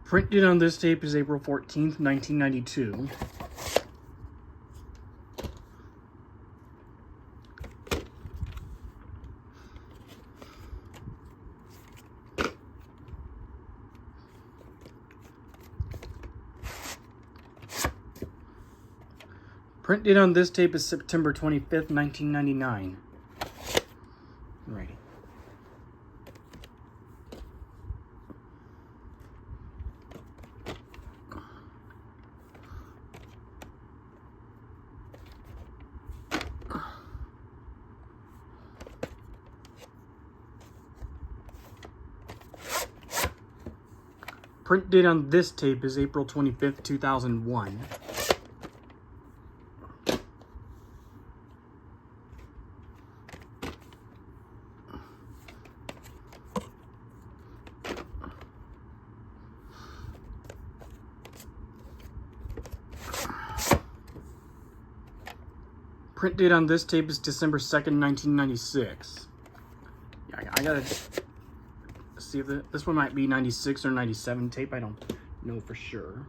Printed on this tape is April 14th, 1992. Printed on this tape is September 25th, 1999. Alrighty. Print date on this tape is April 25th, 2001. Print date on this tape is December 2nd, 1996. Yeah, I gotta see if this one might be 96 or 97 tape. I don't know for sure.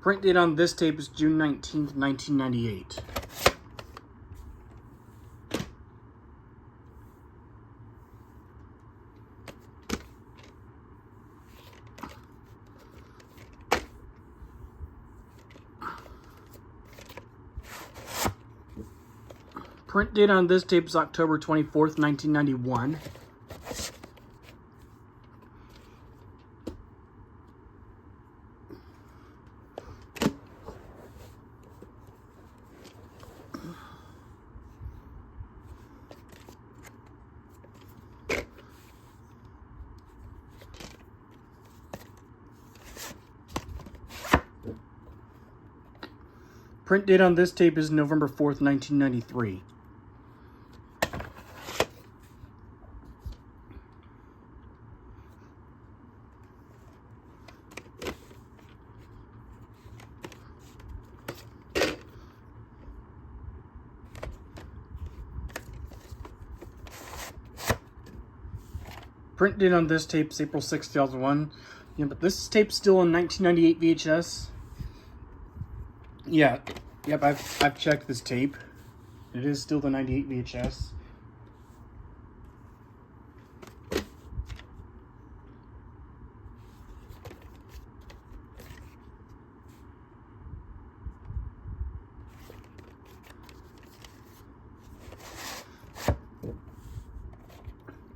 Print date on this tape is June 19th, 1998. Print date on this tape is October 24th, 1991. Print date on this tape is November 4th, 1993. Print date on this tape is April 6th, 2001. Yeah, but this tape's still in 1998 VHS. Yeah, yep, I've checked this tape. It is still the 98 VHS.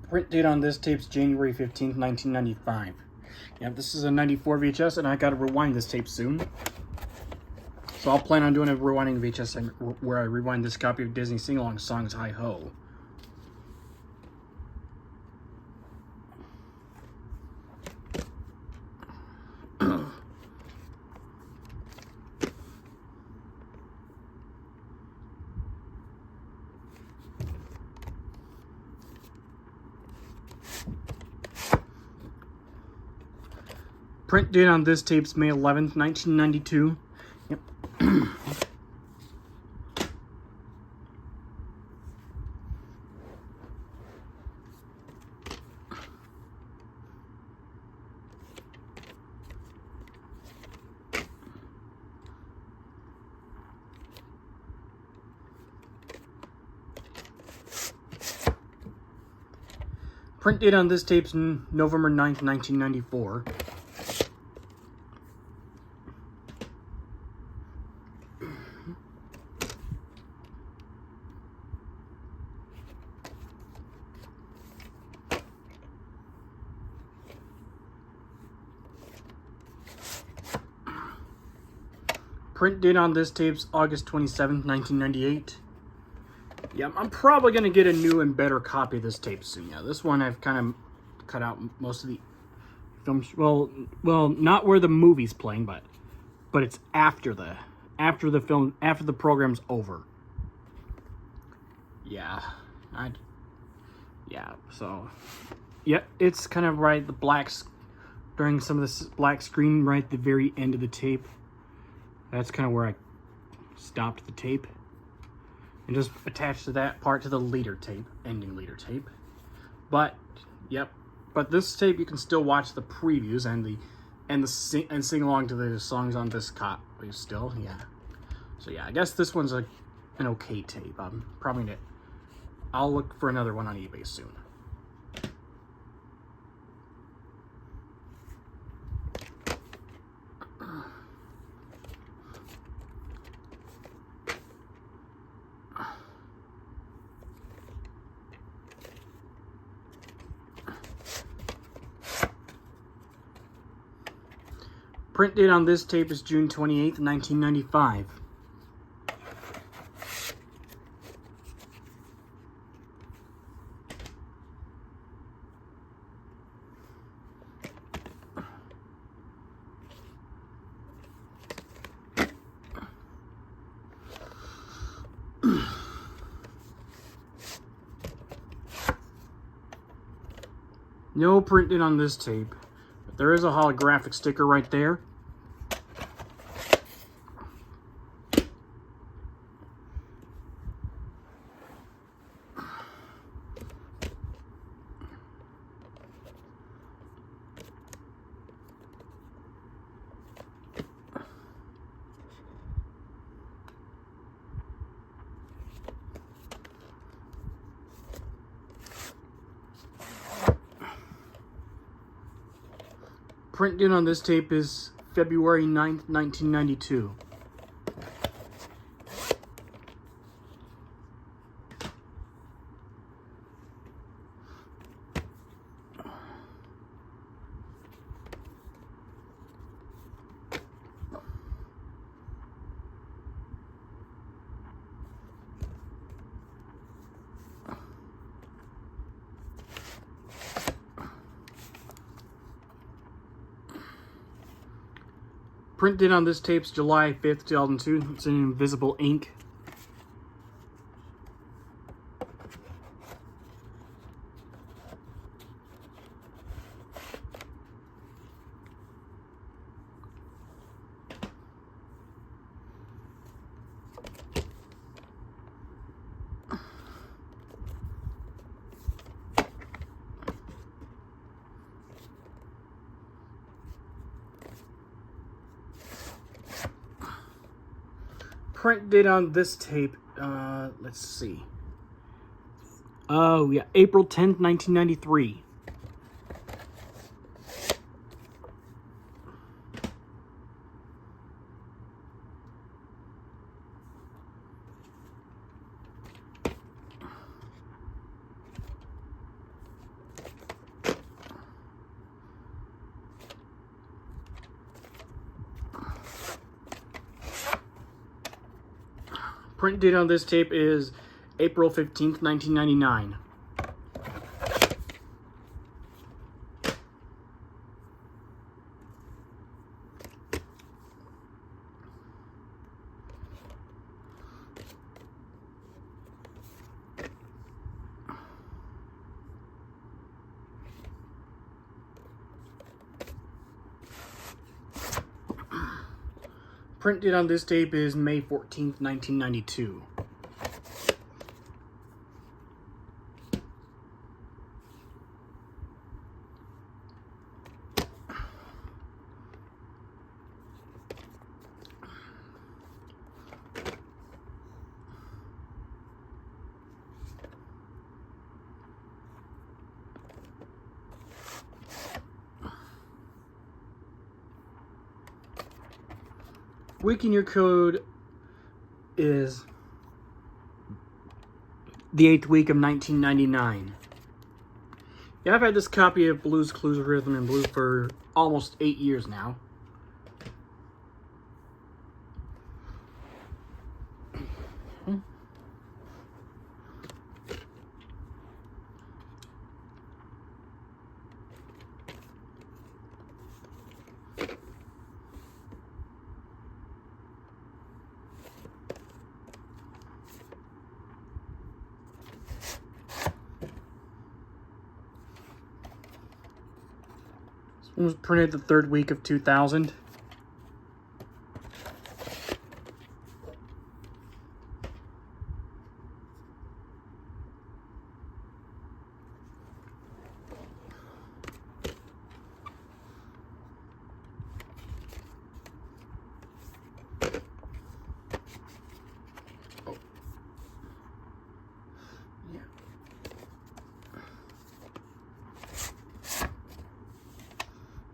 Print date on this tape's January 15th, 1995. Yeah, this is a 94 VHS, and I gotta rewind this tape soon. So I'll plan on doing a rewinding VHS where I rewind this copy of Disney Sing-Along Songs Hi-Ho. Print date on this tape's May 11th, 1992. Yep. Print date on this tape's November 9th, 1994. Print date on this tape's August 27th, 1998. Yeah, I'm probably going to get a new and better copy of this tape soon. Yeah, this one I've kind of cut out most of the films. Well, not where the movie's playing, but it's after the film, after the program's over. Yeah, so yeah, it's kind of right. The black's during some of this black screen right at the very end of the tape. That's kind of where I stopped the tape. And just attached to that part to the leader tape, ending leader tape. But, yep. But this tape, you can still watch the previews and sing along to the songs on this copy still, yeah. So yeah, I guess this one's an okay tape. I'm probably gonna, I'll look for another one on eBay soon. Print date on this tape is June 28th, 1995. No print date on this tape, but there is a holographic sticker right there. Print date on this tape is February 9th, 1992. Print date on this tape's July 5th, 2002. It's in invisible ink. Print date on this tape, let's see. Oh, yeah, April 10th, 1993. Print date on this tape is April 15th, 1999. Print date on this tape is May 14th, 1992. Week in your code is the 8th week of 1999. Yeah, I've had this copy of Blues Clues Rhythm and Blues for almost 8 years now. This one was printed the third week of 2000.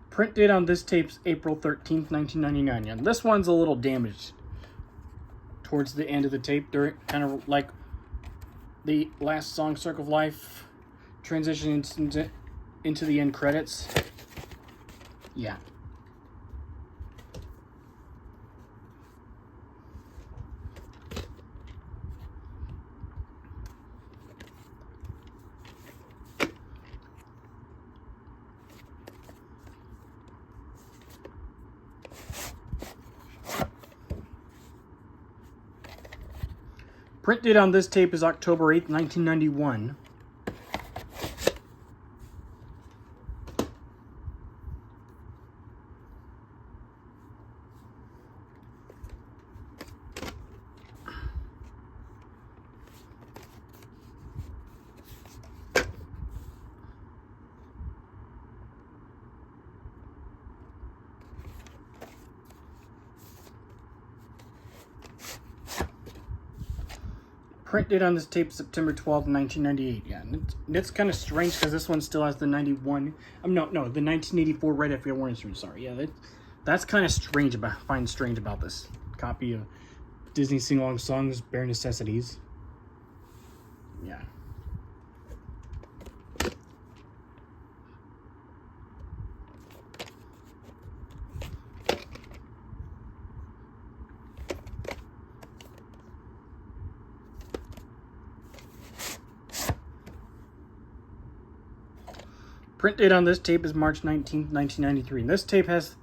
Print date on this tape's April 13th, 1999. And this one's a little damaged towards the end of the tape, during kind of like the last song, Circle of Life, transition into the end credits. Yeah. Print date on this tape is October 8th, 1991. Print date on this tape September 12th, 1998. Yeah, and it's kind of strange because this one still has the 91. No, the 1984 Red FPL warning screen. Sorry, yeah, that's kind of strange about this copy of Disney Sing-Along Songs, Bare Necessities. Yeah. Print date on this tape is March 19th, 1993. And this tape has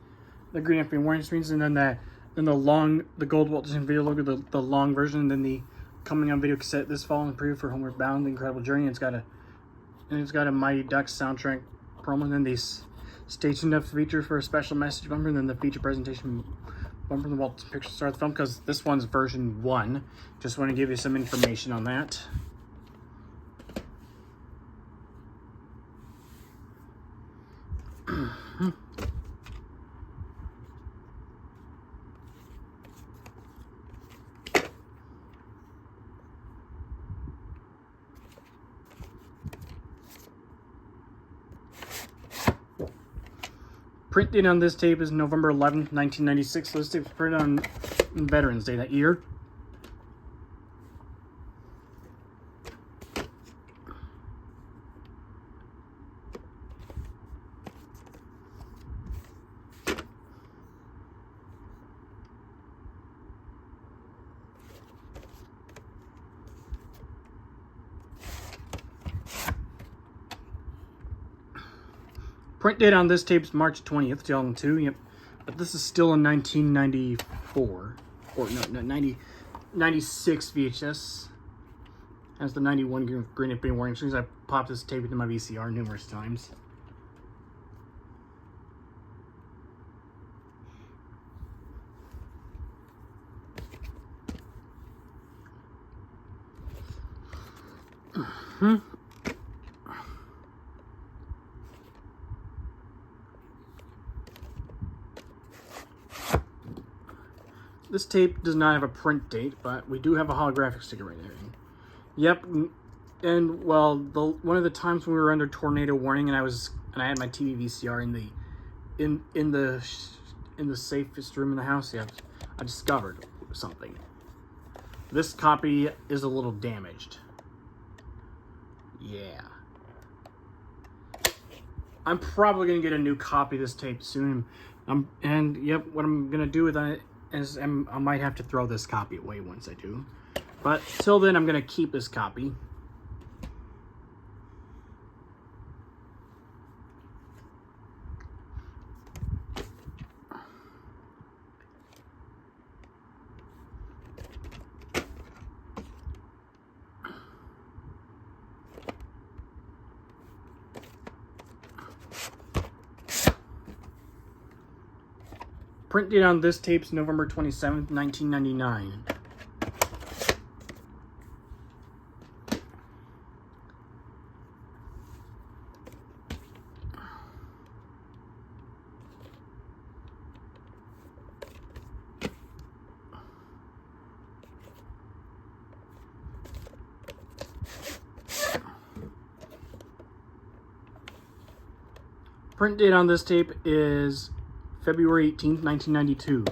the green FPL warning screens, and then the gold Walt Disney Video logo, the long version, and then the coming on video cassette this fall and preview for Homeward Bound: The Incredible Journey. It's got a Mighty Ducks soundtrack promo, and then the Stay Tuned Up feature for a special message bumper, and then the feature presentation bumper from the Walt Picture Star of the film, because this one's version 1. Just want to give you some information on that. Print date on this tape is November 11th, 1996. So this tape was printed on Veterans Day that year. Print date on this tape is March 20th, 2002. Yep, but this is still a 1994 or no 96 VHS. Has the 91 green FPL warning screens. I popped this tape into my VCR numerous times. This tape does not have a print date, but we do have a holographic sticker right there. Yep, and well, one of the times when we were under tornado warning, and I had my TV VCR in the safest room in the house. Yeah, I discovered something. This copy is a little damaged. Yeah, I'm probably gonna get a new copy of this tape soon. And yep, what I'm gonna do with it is I might have to throw this copy away once I do. But till then, I'm gonna keep this copy. Print date on this tape's November 27th, 1999. Print date on this tape is February 18th, 1992.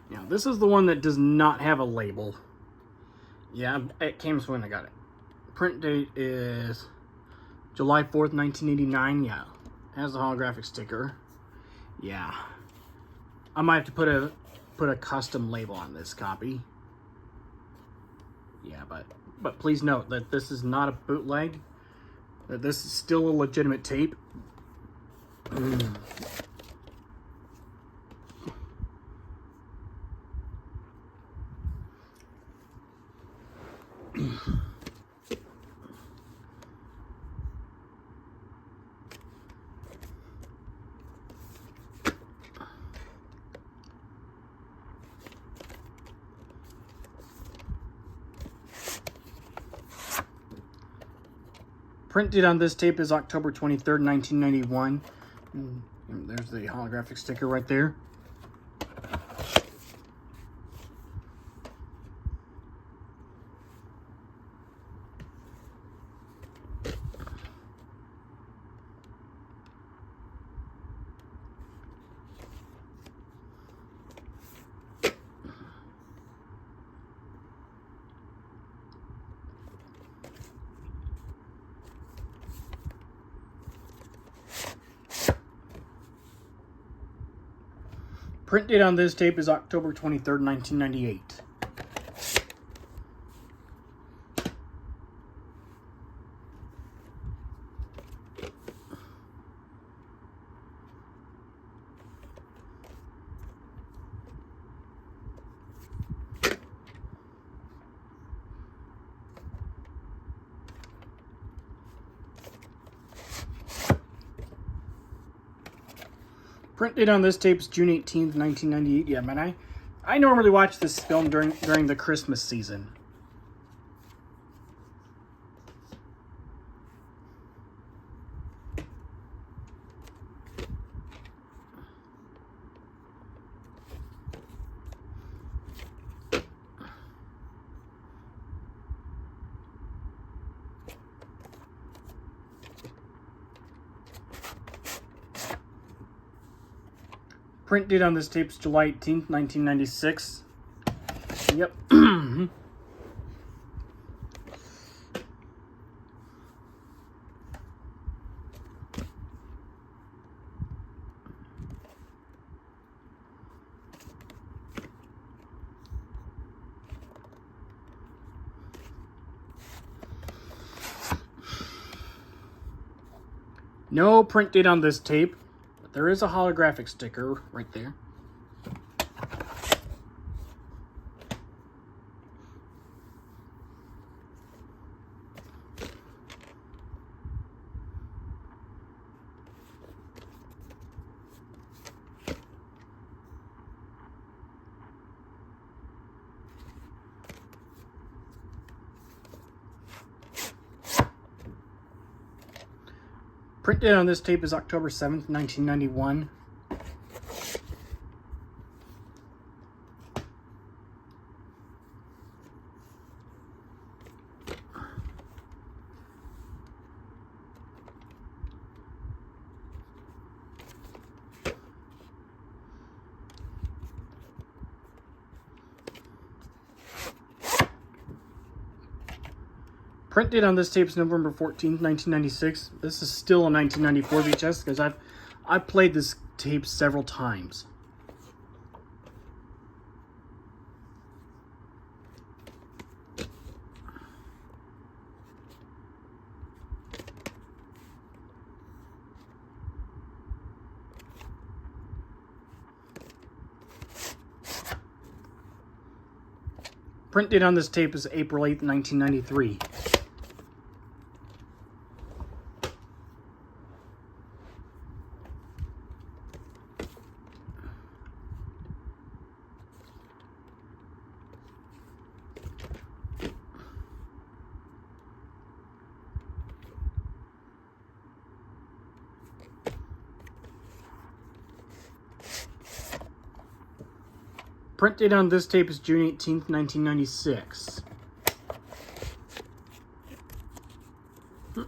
Now, this is the one that does not have a label. Yeah, it came when I got it. Print date is July 4th, 1989. Yeah, has the holographic sticker. Yeah, I might have to put a custom label on this copy. Yeah, but please note that this is not a bootleg. That this is still a legitimate tape. Print date on this tape is October 23rd, 1991. And there's the holographic sticker right there. Print date on this tape is October 23rd, 1998. Print date on this tape is June 18th, 1998. Yeah, man, I normally watch this film during the Christmas season. Print date on this tape is July 18th, 1996. Yep. No print date on this tape, but there is a holographic sticker right there. Print date on this tape is October 7th, 1991. Print date on this tape is November 14th, 1996. This is still a 1994 VHS because I've played this tape several times. Print date on this tape is April 8th, 1993. Print date on this tape is June 18th, 1996.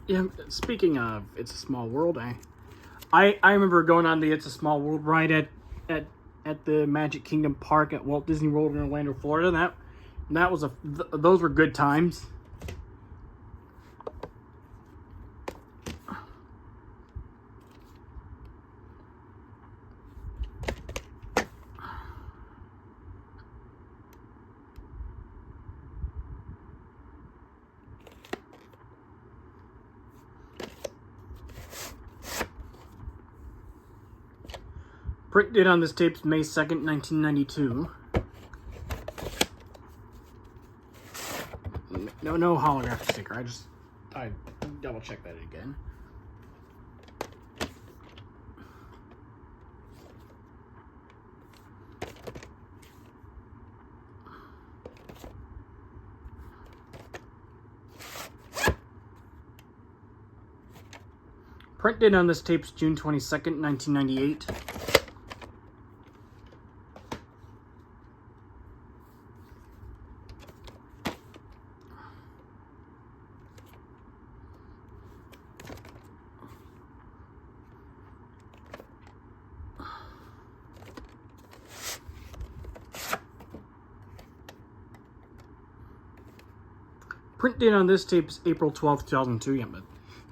Yeah, speaking of It's a Small World, I remember going on the It's a Small World ride at the Magic Kingdom Park at Walt Disney World in Orlando, Florida. That was those were good times. Print date on this tape is May 2nd, 1992. No holographic sticker. I double check that again. Print date on this tape is June 22nd, 1998. Print date on this tape is April 12th, 2002. Yeah, but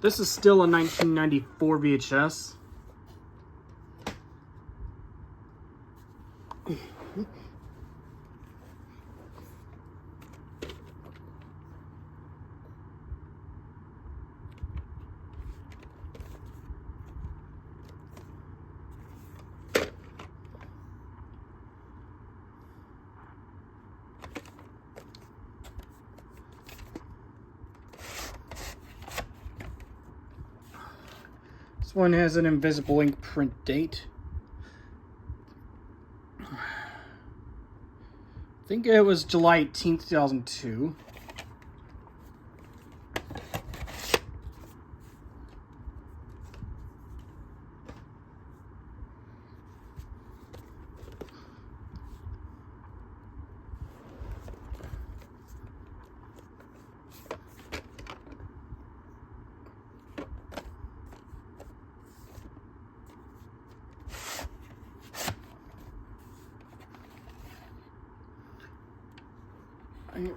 this is still a 1994 VHS. This one has an invisible ink print date. I think it was July 18th, 2002.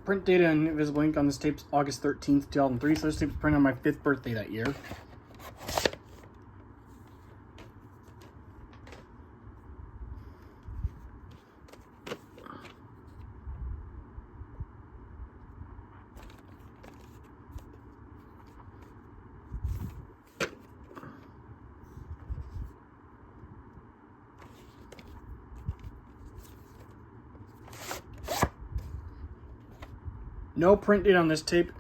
Print date and invisible ink on this tape is August 13th, 2003. So this tape was printed on my 5th birthday that year. No print date on this tape.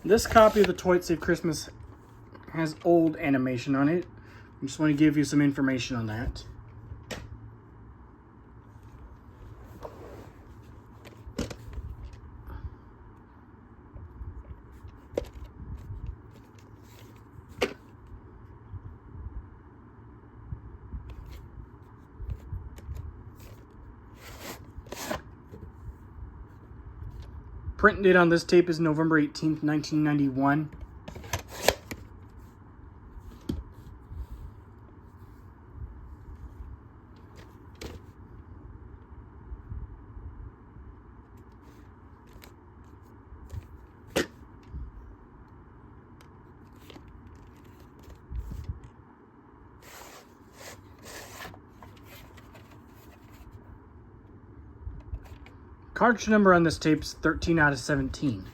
This copy of the Toy Save Christmas has old animation on it. I just want to give you some information on that. Print date on this tape is November 18th, 1991. Cartridge number on this tape is 13 out of 17.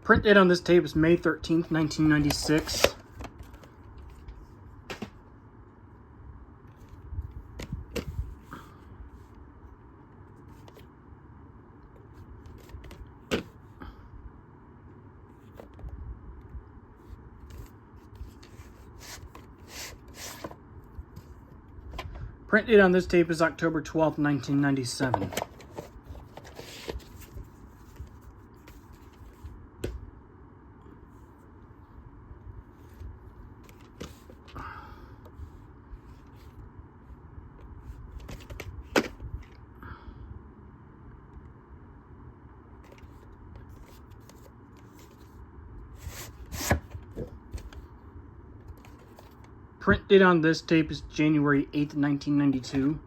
Print date on this tape is May 13th, 1996. Print date on this tape is October 12th, 1997. Print date on this tape is January 8th, 1992.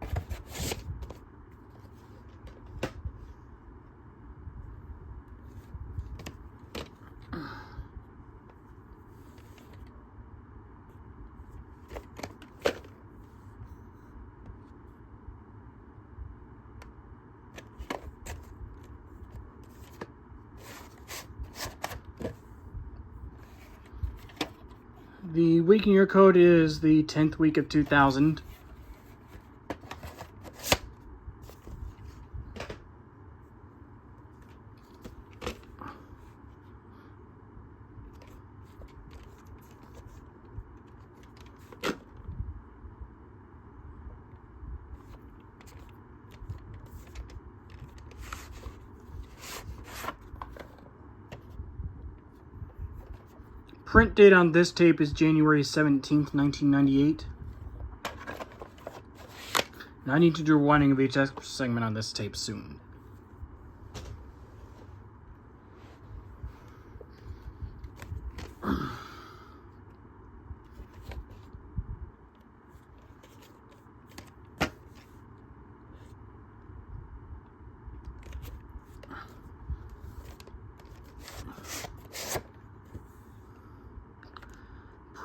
The week in year code is the 10th week of 2000. Print date on this tape is January 17th, 1998. Now I need to do a winding of each segment on this tape soon.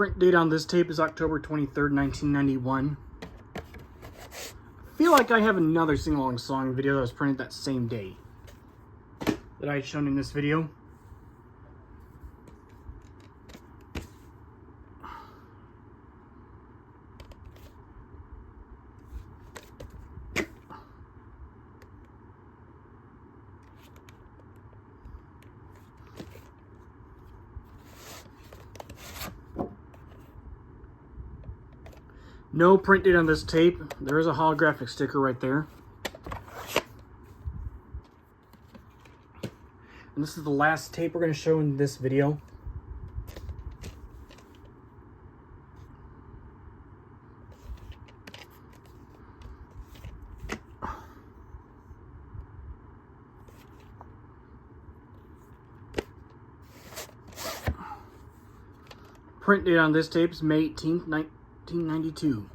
Print date on this tape is October 23rd, 1991. I feel like I have another sing-along song video that was printed that same day that I had shown in this video. No print date on this tape. There is a holographic sticker right there. And this is the last tape we're going to show in this video. Print date on this tape is May 18th, 1992.